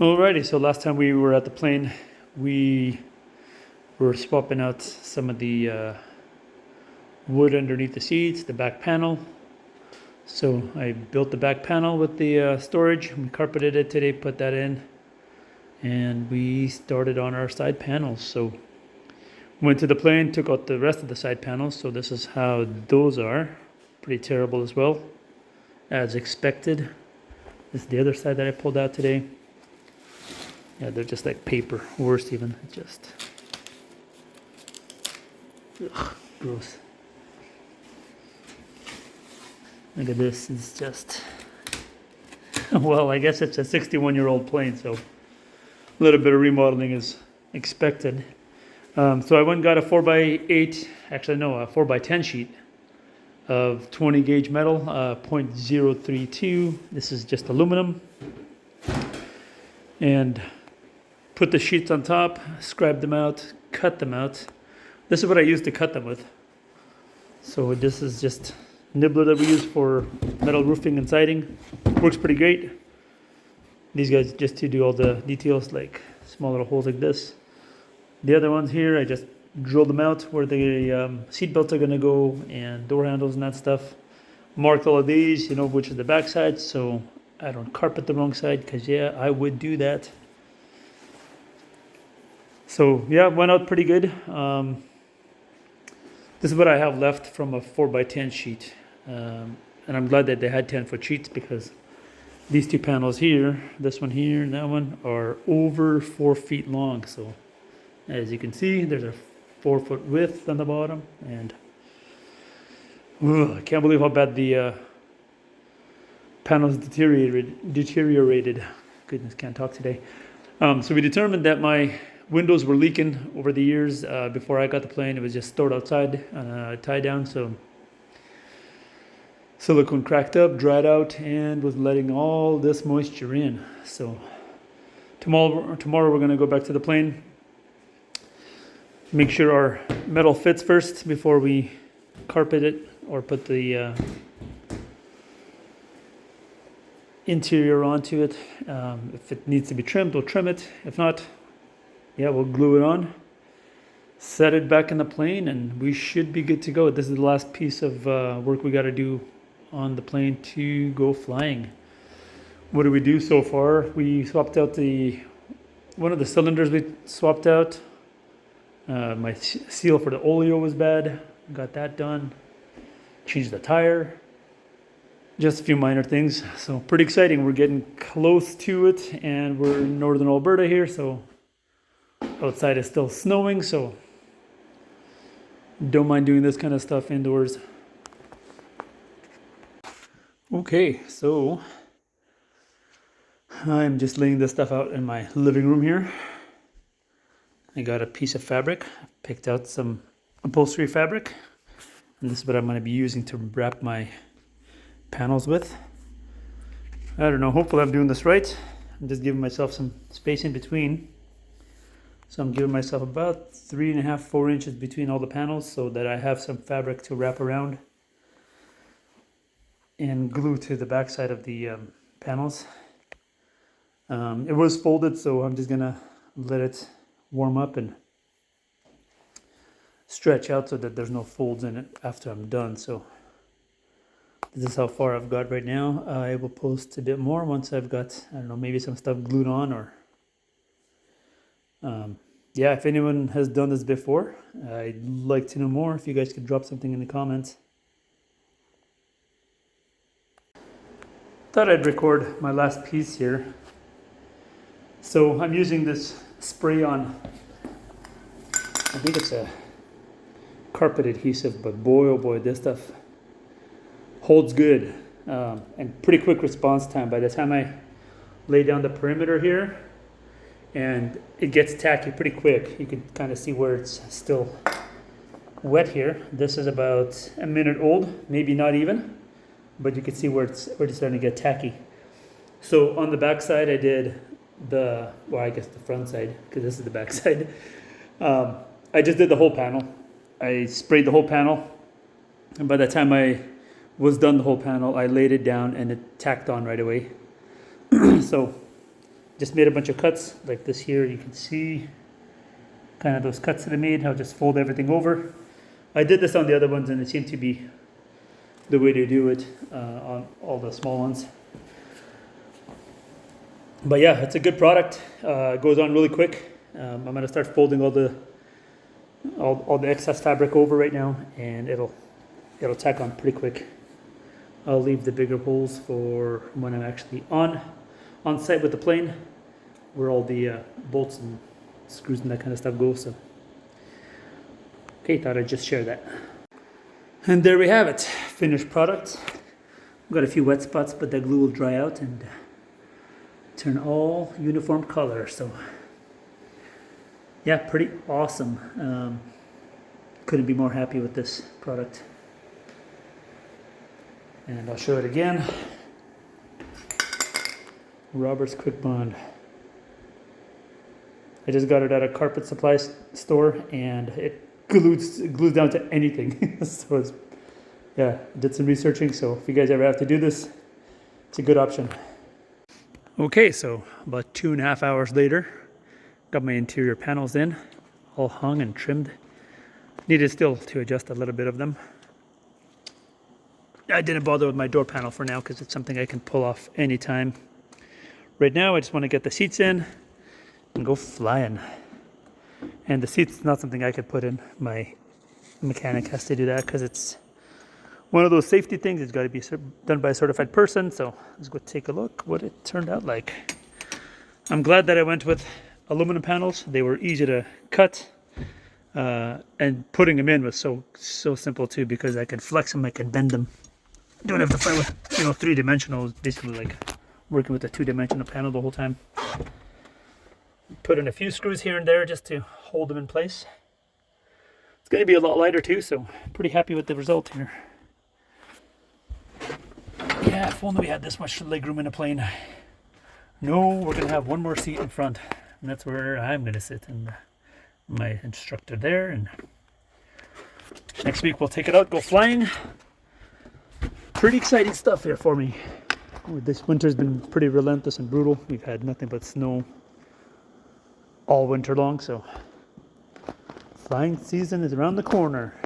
Alrighty, so last time we were at the plane, we were swapping out some of the wood underneath the seats, the back panel. So I built the back panel with the storage. We carpeted it today, put that in, and we started on our side panels. So went to the plane, took out the rest of the side panels. So this is how those are. Pretty terrible as well, as expected. This is the other side that I pulled out today. Yeah, they're just like paper, worse even. Just ugh, gross. Look at this. It's just well, I guess it's a 61-year-old plane, so a little bit of remodeling is expected. So I went and got a 4x8, actually no, a 4x10 sheet of 20 gauge metal, 0.032. This is just aluminum, and put the sheets on top, scribe them out, cut them out. This is what I used to cut them with. So this is just nibbler that we use for metal roofing and siding. Works pretty great. These guys just to do all the details, like small little holes like this. The other ones here, I just drilled them out where the seat belts are gonna go and door handles and that stuff. Marked all of these, you know, which is the back side, so I don't carpet the wrong side, because yeah, I would do that. So yeah, went out pretty good. This is what I have left from a 4x10 sheet. And I'm glad that they had 10-foot sheets, because these two panels here, this one here and that one, are over 4 feet long. So as you can see, there's a 4-foot width on the bottom, and I can't believe how bad the panels deteriorated. Goodness, can't talk today. So we determined that my windows were leaking over the years. Before I got the plane, it was just stored outside on a tie down, so silicone cracked up, dried out, and was letting all this moisture in. So tomorrow we're going to go back to the plane, make sure our metal fits first before we carpet it or put the interior onto it. If it needs to be trimmed, we'll trim it. If not, yeah, we'll glue it on, set it back in the plane, and we should be good to go. This is the last piece of work we got to do on the plane to go flying. What did we do so far? We swapped out one of the cylinders. We swapped out. My seal for the oleo was bad. Got that done. Changed the tire. Just a few minor things. So pretty exciting. We're getting close to it, and we're in northern Alberta here, so outside is still snowing, so don't mind doing this kind of stuff indoors. Okay, so I'm just laying this stuff out in my living room here. I got a piece of fabric, picked out some upholstery fabric, and this is what I'm going to be using to wrap my panels with. I don't know, hopefully I'm doing this right. I'm just giving myself some space in between. So I'm giving myself about 3.5, 4 inches between all the panels, so that I have some fabric to wrap around and glue to the back side of the panels. It was folded, so I'm just gonna let it warm up and stretch out so that there's no folds in it after I'm done. So this is how far I've got right now. I will post a bit more once I've got, I don't know, maybe some stuff glued on, or yeah, if anyone has done this before, I'd like to know more. If you guys could drop something in the comments. Thought I'd record my last piece here. So I'm using this spray on, I think it's a carpet adhesive, but boy oh boy, this stuff holds good, and pretty quick response time. By the time I lay down the perimeter here, and it gets tacky pretty quick. You can kind of see where it's still wet here. This is about a minute old, maybe not even, but you can see where it's starting to get tacky. So on the back side, I did I guess the front side, because this is the back side. I just did the whole panel. I sprayed the whole panel, and by the time I was done the whole panel, I laid it down and it tacked on right away. So Just made a bunch of cuts like this here. You can see kind of those cuts that I made. I'll just fold everything over. I did this on the other ones and it seemed to be the way to do it on all the small ones. But yeah, it's a good product. It goes on really quick. I'm gonna start folding all the excess fabric over right now, and it'll tack on pretty quick. I'll leave the bigger holes for when I'm actually on site with the plane, where all the bolts and screws and that kind of stuff go. So, okay, thought I'd just share that. And there we have it, finished product. I've got a few wet spots, but the glue will dry out and turn all uniform color. So yeah, pretty awesome. Couldn't be more happy with this product. And I'll show it again. Robert's Quick Bond. I just got it at a carpet supply store, and it glues down to anything. So it's, yeah, did some researching. So if you guys ever have to do this, it's a good option. Okay, so about 2.5 hours later, got my interior panels in, all hung and trimmed. Needed still to adjust a little bit of them. I didn't bother with my door panel for now because it's something I can pull off anytime. Right now, I just want to get the seats in and go flying. And the seats not something I could put in. My mechanic has to do that because it's one of those safety things. It's got to be done by a certified person. So let's go take a look what it turned out like. I'm glad that I went with aluminum panels. They were easy to cut, and putting them in was so simple too, because I could flex them, I could bend them. Don't have to fight with 3-dimensional. Basically like working with a 2-dimensional panel the whole time. Put in a few screws here and there just to hold them in place. It's going to be a lot lighter too, so pretty happy with the result here. Yeah, if only we had this much legroom in a plane. No, we're going to have one more seat in front, and that's where I'm going to sit, and my instructor there. And next week we'll take it out, go flying. Pretty exciting stuff here for me. This winter's been pretty relentless and brutal. We've had nothing but snow all winter long, so flying season is around the corner.